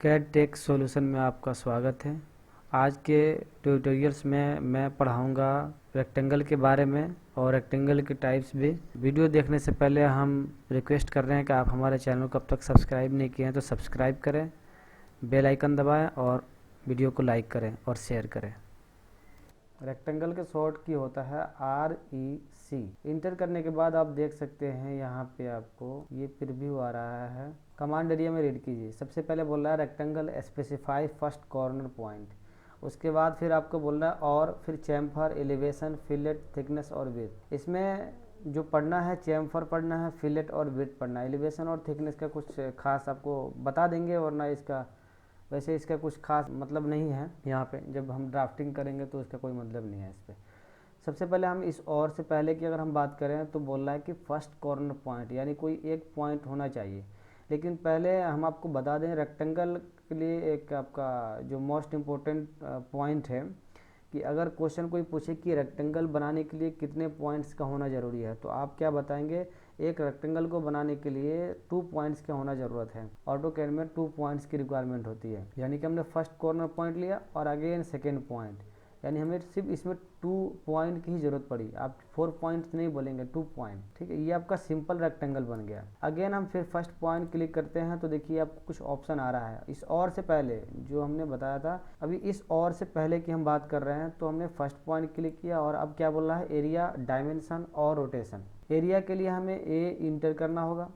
CAD take solution में आपका स्वागत है। आज के ट्यूटोरियल्स में मैं पढ़ाऊंगा रेक्टेंगल के बारे में और रेक्टेंगल के टाइप्स भी। वीडियो देखने से पहले हम रिक्वेस्ट कर रहे हैं कि आप हमारे चैनल को अब तक सब्सक्राइब नहीं किए हैं तो सब्सक्राइब करें, बेल आइकन दबाएं और वीडियो को लाइक करें और शेयर करें। रेक्टेंगल के शॉर्ट की होता है REC। इंटर करने के बाद आप देख सकते हैं यहाँ पे आपको ये प्रीव्यू आ रहा है। कमांड एरिया में रीड कीजिए। सबसे पहले बोल रहा है rectangle specify first corner point. उसके बाद फिर आपको बोल रहा है और फिर चैम्फर, एलिवेशन, फिलेट, थिकनेस और विड्थ। इसमें जो पढ़ना है चैम्फर पढ़ना है, फिलेट और विड्थ पढ़ना है। एलिवेशन और थिकनेस का कुछ खास आपको बता देंगे, वरना इसका वैसे इसका कुछ खास मतलब नहीं है। यहाँ पे जब हम ड्राफ्टिंग करेंगे तो इसका कोई मतलब नहीं है इस पर। सबसे पहले हम इस और से पहले की अगर हम बात करें तो बोल रहा है कि फर्स्ट कॉर्नर पॉइंट, यानी कोई एक पॉइंट होना चाहिए। लेकिन पहले हम आपको बता दें रेक्टेंगल के लिए एक आपका जो मोस्ट इम्पोर्टेंट पॉइंट है कि अगर क्वेश्चन कोई पूछे कि रेक्टेंगल बनाने के लिए कितने पॉइंट्स का होना ज़रूरी है, तो आप क्या बताएंगे? एक रेक्टेंगल को बनाने के लिए 2 पॉइंट्स का होना ज़रूरत है। ऑटोकैड में 2 पॉइंट्स की रिक्वायरमेंट होती है। यानी कि हमने फर्स्ट कॉर्नर पॉइंट लिया और अगेन सेकेंड पॉइंट, यानी हमें सिर्फ इसमें 2 पॉइंट की ही जरूरत पड़ी। आप 4 पॉइंट्स नहीं बोलेंगे, 2 पॉइंट। ठीक है, ये आपका सिंपल रेक्टेंगल बन गया। अगेन हम फिर फर्स्ट पॉइंट क्लिक करते हैं तो देखिए आपको कुछ ऑप्शन आ रहा है। इस और से पहले जो हमने बताया था, अभी इस और से पहले की हम बात कर रहे हैं, तो हमने फर्स्ट पॉइंट क्लिक किया और अब क्या बोल रहा है? एरिया, डायमेंशन और रोटेशन। एरिया के लिए हमें ए इंटर करना होगा।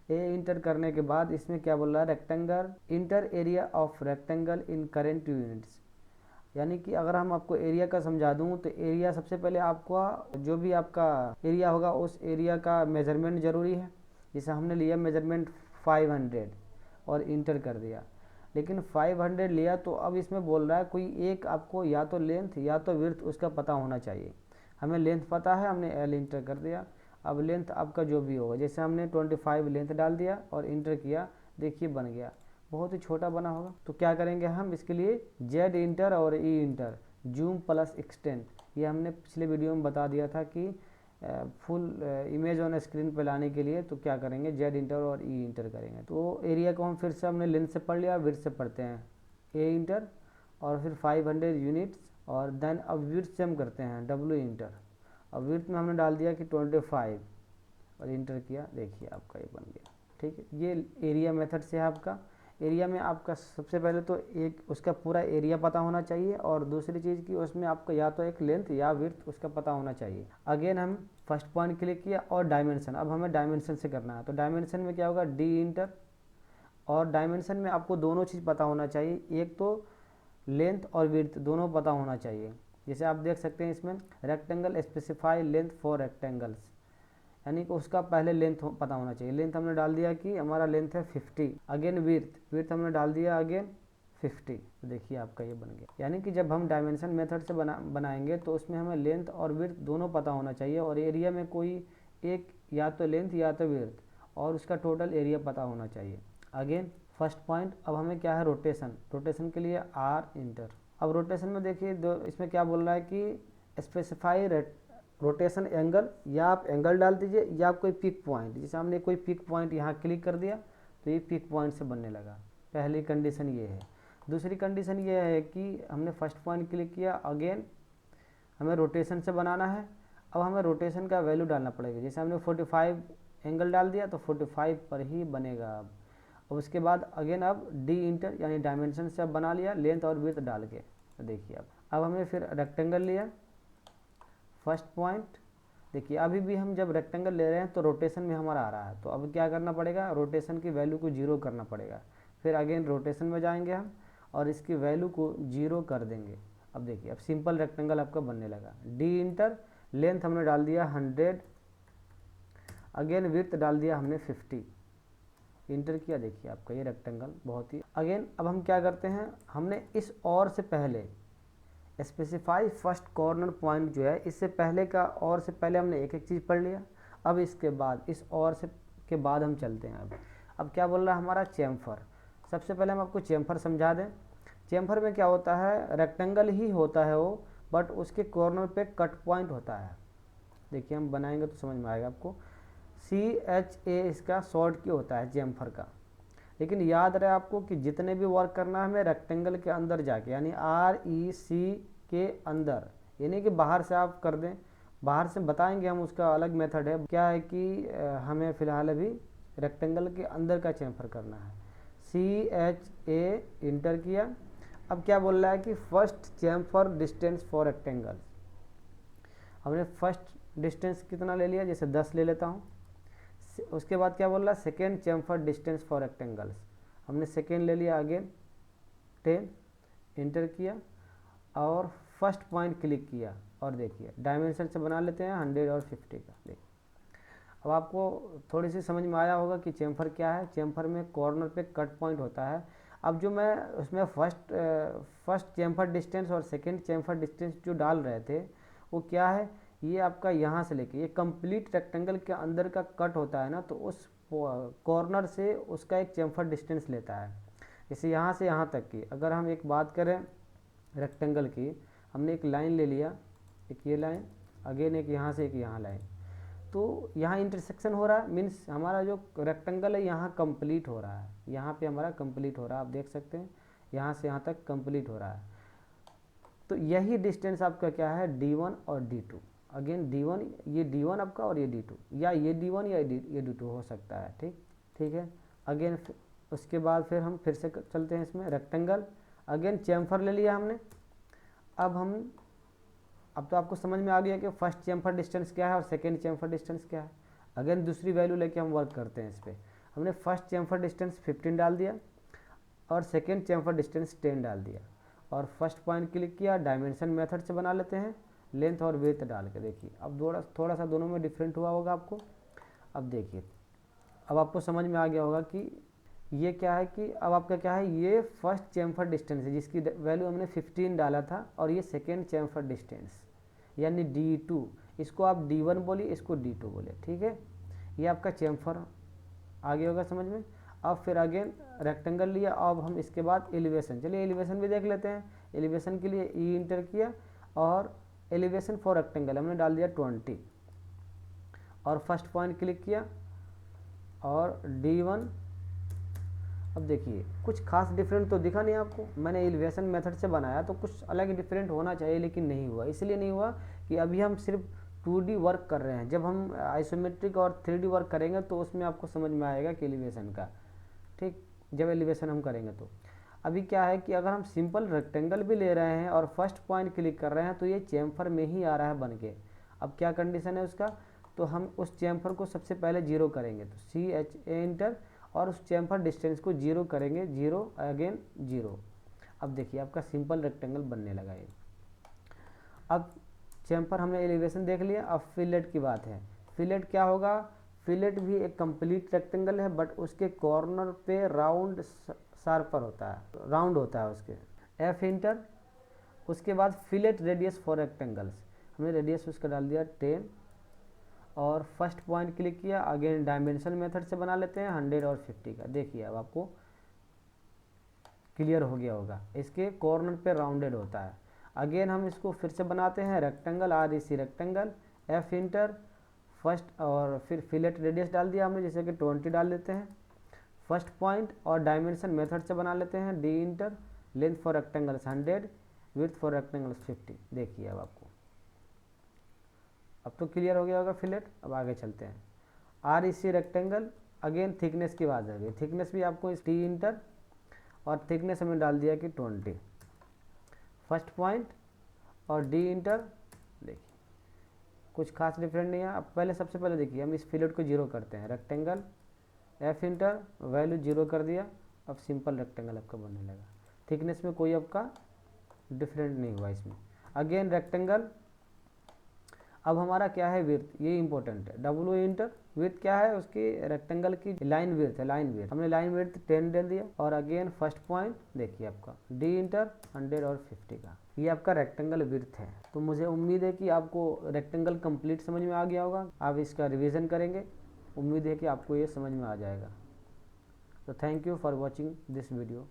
ए इंटर करने के बाद इसमें क्या बोल रहा है? Rectangle inter area of rectangle in current units. यानी कि अगर हम आपको एरिया का समझा दूं तो एरिया सबसे पहले आपका जो भी आपका एरिया होगा उस एरिया का मेजरमेंट ज़रूरी है। जैसे हमने लिया मेजरमेंट 500 और इंटर कर दिया, लेकिन 500 लिया तो अब इसमें बोल रहा है कोई एक आपको या तो लेंथ या तो विड्थ उसका पता होना चाहिए। हमें लेंथ पता है, हमने एल इंटर कर दिया। अब लेंथ आपका जो भी होगा, जैसे हमने 25 लेंथ डाल दिया और इंटर किया, देखिए बन गया। बहुत ही छोटा बना होगा, तो क्या करेंगे हम इसके लिए? जेड इंटर और ई इंटर, जूम प्लस एक्सटेंड। ये हमने पिछले वीडियो में बता दिया था कि फुल इमेज ऑन स्क्रीन पे लाने के लिए तो क्या करेंगे? जेड इंटर और ई इंटर करेंगे। तो एरिया को हम फिर से हमने लेंथ से पढ़ लिया, विड्थ से पढ़ते हैं। ए इंटर और फिर 500 यूनिट्स और देन अब विड्थ से हम करते हैं डब्ल्यू इंटर। अब विड्थ में हमने डाल दिया कि 25 और इंटर किया, देखिए आपका ये बन गया। ठीक है, ये एरिया मेथड से है आपका। एरिया में आपका सबसे पहले तो एक उसका पूरा एरिया पता होना चाहिए और दूसरी चीज़ की उसमें आपका या तो एक लेंथ या विड्थ उसका पता होना चाहिए। अगेन हम फर्स्ट पॉइंट क्लिक किया और डायमेंशन, अब हमें डायमेंशन से करना है। तो डायमेंशन में क्या होगा? डी इंटर और डायमेंशन में आपको दोनों चीज़ पता होना चाहिए, एक तो लेंथ और विड्थ दोनों पता होना चाहिए। जैसे आप देख सकते हैं इसमें rectangle specify length for rectangles, यानी कि उसका पहले लेंथ पता होना चाहिए। लेंथ हमने डाल दिया कि हमारा लेंथ है 50। अगेन विड्थ हमने डाल दिया अगेन 50। तो देखिए आपका ये बन गया। यानी कि जब हम डायमेंशन मेथड से बनाएंगे तो उसमें हमें लेंथ और विड्थ दोनों पता होना चाहिए और एरिया में कोई एक या तो लेंथ या तो विड्थ और उसका टोटल एरिया पता होना चाहिए। Again first point. अब हमें क्या है? रोटेशन। रोटेशन के लिए आर इंटर। अब रोटेशन में देखिए इसमें क्या बोल रहा है कि स्पेसिफाई रोटेशन एंगल, या आप एंगल डाल दीजिए या आप कोई पिक पॉइंट। जैसे हमने कोई पिक पॉइंट यहाँ क्लिक कर दिया तो ये पिक पॉइंट से बनने लगा। पहली कंडीशन ये है। दूसरी कंडीशन ये है कि हमने फर्स्ट पॉइंट क्लिक किया, अगेन हमें रोटेशन से बनाना है। अब हमें रोटेशन का वैल्यू डालना पड़ेगा। जैसे हमने 45 एंगल डाल दिया तो 45 पर ही बनेगा। अब उसके बाद अगेन अब डी इंटर यानी डायमेंशन से अब बना लिया लेंथ और विड्थ डाल के। तो देखिए अब हमें फिर रेक्टेंगल लिया, फर्स्ट पॉइंट। देखिए अभी भी हम जब रेक्टेंगल ले रहे हैं तो रोटेशन में हमारा आ रहा है, तो अब क्या करना पड़ेगा? रोटेशन की वैल्यू को 0 करना पड़ेगा। फिर अगेन रोटेशन में जाएंगे हम और इसकी वैल्यू को 0 कर देंगे। अब देखिए अब सिंपल रेक्टेंगल आपका बनने लगा। डी इंटर, लेंथ हमने डाल दिया 100, अगेन विड्थ डाल दिया हमने 50, इंटर किया, देखिए आपका ये रेक्टेंगल बहुत ही। अगेन अब हम क्या करते हैं? हमने इस और से पहले स्पेसिफाई फर्स्ट कॉर्नर पॉइंट जो है, इससे पहले का और से पहले हमने एक एक चीज़ पढ़ लिया। अब इसके बाद इस और से के बाद हम चलते हैं। अब क्या बोल रहा है हमारा? चैम्फर। सबसे पहले हम आपको चैम्फर समझा दें। चैम्फर में क्या होता है? रेक्टेंगल ही होता है वो, बट उसके कॉर्नर पे कट पॉइंट होता है। देखिए हम बनाएंगे तो समझ में आएगा आपको। CHA इसका शॉर्ट की होता है चैम्फर का। लेकिन याद रहे आपको कि जितने भी वर्क करना है हमें रेक्टेंगल के अंदर जाके, यानी REC के अंदर, यानी कि बाहर से आप कर दें। बाहर से बताएंगे हम, उसका अलग मेथड है। क्या है कि हमें फ़िलहाल अभी रेक्टेंगल के अंदर का चैम्फर करना है। CHA इंटर किया। अब क्या बोल रहा है कि first chamfer distance for rectangle. हमने फर्स्ट डिस्टेंस कितना ले लिया, जैसे 10 ले लेता हूँ। उसके बाद क्या बोल रहा है, second chamfer distance for rectangles. हमने सेकेंड ले लिया, अगेन 10 इंटर किया और फर्स्ट पॉइंट क्लिक किया। और देखिए डायमेंशन से बना लेते हैं 100 और 50 का। देखिए अब आपको थोड़ी सी समझ में आया होगा कि चैम्फर क्या है। चैम्फर में कॉर्नर पे कट पॉइंट होता है। अब जो मैं उसमें फर्स्ट चैम्फर डिस्टेंस और सेकेंड चैम्फर डिस्टेंस जो डाल रहे थे वो क्या है, ये आपका यहाँ से लेके ये कंप्लीट रेक्टेंगल के अंदर का कट होता है ना, तो उस कॉर्नर से उसका एक चैम्फर डिस्टेंस लेता है। जैसे यहाँ से यहाँ तक की अगर हम एक बात करें रेक्टेंगल की, हमने एक लाइन ले लिया, एक ये लाइन, अगेन एक यहाँ से एक यहाँ लाइन, तो यहाँ इंटरसेक्शन हो रहा है, मीन्स हमारा जो रेक्टेंगल है यहाँ कंप्लीट हो रहा है। यहाँ पे हमारा कंप्लीट हो रहा है, आप देख सकते हैं यहाँ से यहाँ तक कंप्लीट हो रहा है। तो यही डिस्टेंस आपका क्या है, D1 और D2। अगेन D1, ये D1 आपका और ये D2, या ये D1 या ये D2 हो सकता है। ठीक है। अगेन उसके बाद फिर हम फिर से चलते हैं इसमें रेक्टेंगल। अगेन चैम्फर ले लिया हमने। अब तो आपको समझ में आ गया कि फर्स्ट चैम्फर डिस्टेंस क्या है और सेकेंड चैम्फर डिस्टेंस क्या है। अगेन दूसरी वैल्यू लेके हम वर्क करते हैं इस पर। हमने फर्स्ट चैम्फर डिस्टेंस 15 डाल दिया और सेकेंड चैम्फर डिस्टेंस 10 डाल दिया और फर्स्ट पॉइंट क्लिक किया। डायमेंशन मेथड से बना लेते हैं, लेंथ और विड्थ डाल के। देखिए अब थोड़ा सा दोनों में डिफरेंट हुआ होगा आपको। अब देखिए अब आपको समझ में आ गया होगा कि ये क्या है, कि अब आपका क्या है, ये फर्स्ट चैम्फर डिस्टेंस है जिसकी वैल्यू हमने 15 डाला था, और ये सेकेंड चैम्फर डिस्टेंस यानी D2। इसको आप D1 बोलिए, इसको D2 बोले। ठीक है, ये आपका चैम्फर आ गया होगा समझ में। अब फिर अगेन रेक्टेंगल लिया। अब हम इसके बाद एलिवेशन, चलिए एलिवेशन भी देख लेते हैं। एलिवेशन के लिए E इंटर किया और एलिवेशन फॉर रेक्टेंगल हमने डाल दिया 20 और फर्स्ट पॉइंट क्लिक किया और D1। अब देखिए कुछ खास डिफरेंट तो दिखा नहीं आपको, मैंने एलिवेशन मेथड से बनाया तो कुछ अलग डिफरेंट होना चाहिए, लेकिन नहीं हुआ। इसलिए नहीं हुआ कि अभी हम सिर्फ 2D वर्क कर रहे हैं। जब हम आइसोमेट्रिक और 3D वर्क करेंगे तो उसमें आपको समझ में आएगा कि एलिवेशन का, ठीक, जब एलिवेशन हम करेंगे तो। अभी क्या है कि अगर हम सिंपल रेक्टेंगल भी ले रहे हैं और फर्स्ट पॉइंट क्लिक कर रहे हैं तो ये चैम्फर में ही आ रहा है बन के। अब क्या कंडीशन है उसका, तो हम उस चैम्फर को सबसे पहले 0 करेंगे, तो CHA इंटर और उस चैम्फर डिस्टेंस को 0 करेंगे, 0 अगेन 0। अब देखिए आपका सिंपल रेक्टेंगल बनने लगा ये। अब चैम्फर हमने एलिवेशन देख लिया। अब फिलेट की बात है। फिलेट क्या होगा, फिलेट भी एक कंप्लीट रेक्टेंगल है बट उसके कॉर्नर पे राउंड शार्पर होता है, राउंड होता है उसके। F inter. उसके बाद फिलेट रेडियस फॉर रेक्टेंगल्स, हमने रेडियस उसका डाल दिया 10 और फर्स्ट पॉइंट क्लिक किया। अगेन डायमेंशन मेथड से बना लेते हैं 100 और 50 का। देखिए अब आपको क्लियर हो गया होगा, इसके कॉर्नर पे राउंडेड होता है। अगेन हम इसको फिर से बनाते हैं rectangle, REC rectangle, F inter, first और फिर फिलेट रेडियस डाल दिया हमने, जैसे कि 20 डाल देते हैं। फर्स्ट पॉइंट और डायमेंशन मेथड से बना लेते हैं D inter, length for rectangles 100, width for rectangles 50। देखिए अब आपको अब तो क्लियर हो गया होगा फिलेट। अब आगे चलते हैं REC रेक्टेंगल। अगेन थिकनेस की बात है, थिकनेस भी आपको इस T इंटर और थिकनेस हमें डाल दिया कि 20, फर्स्ट पॉइंट और D इंटर। देखिए कुछ खास डिफरेंट नहीं है। अब पहले सबसे पहले देखिए हम इस फिलेट को 0 करते हैं, रेक्टेंगल, F इंटर, वैल्यू 0 कर दिया। अब सिंपल रेक्टेंगल आपका बनने लगा, थिकनेस में कोई आपका डिफरेंट नहीं हुआ इसमें। Again rectangle. अब हमारा क्या है, विड्थ, ये इंपॉर्टेंट है। W इंटर, विड्थ क्या है उसकी, रेक्टेंगल की लाइन विड्थ है, लाइन विड्थ हमने लाइन विड्थ 10 डाल दिया। और अगेन फर्स्ट पॉइंट देखिए आपका D इंटर 100 और 50 का, ये आपका रेक्टेंगल विड्थ है। तो मुझे उम्मीद है कि आपको रेक्टेंगल कंप्लीट समझ में आ गया होगा। आप इसका रिवीजन करेंगे, उम्मीद है कि आपको ये समझ में आ जाएगा। तो thank you for watching this video.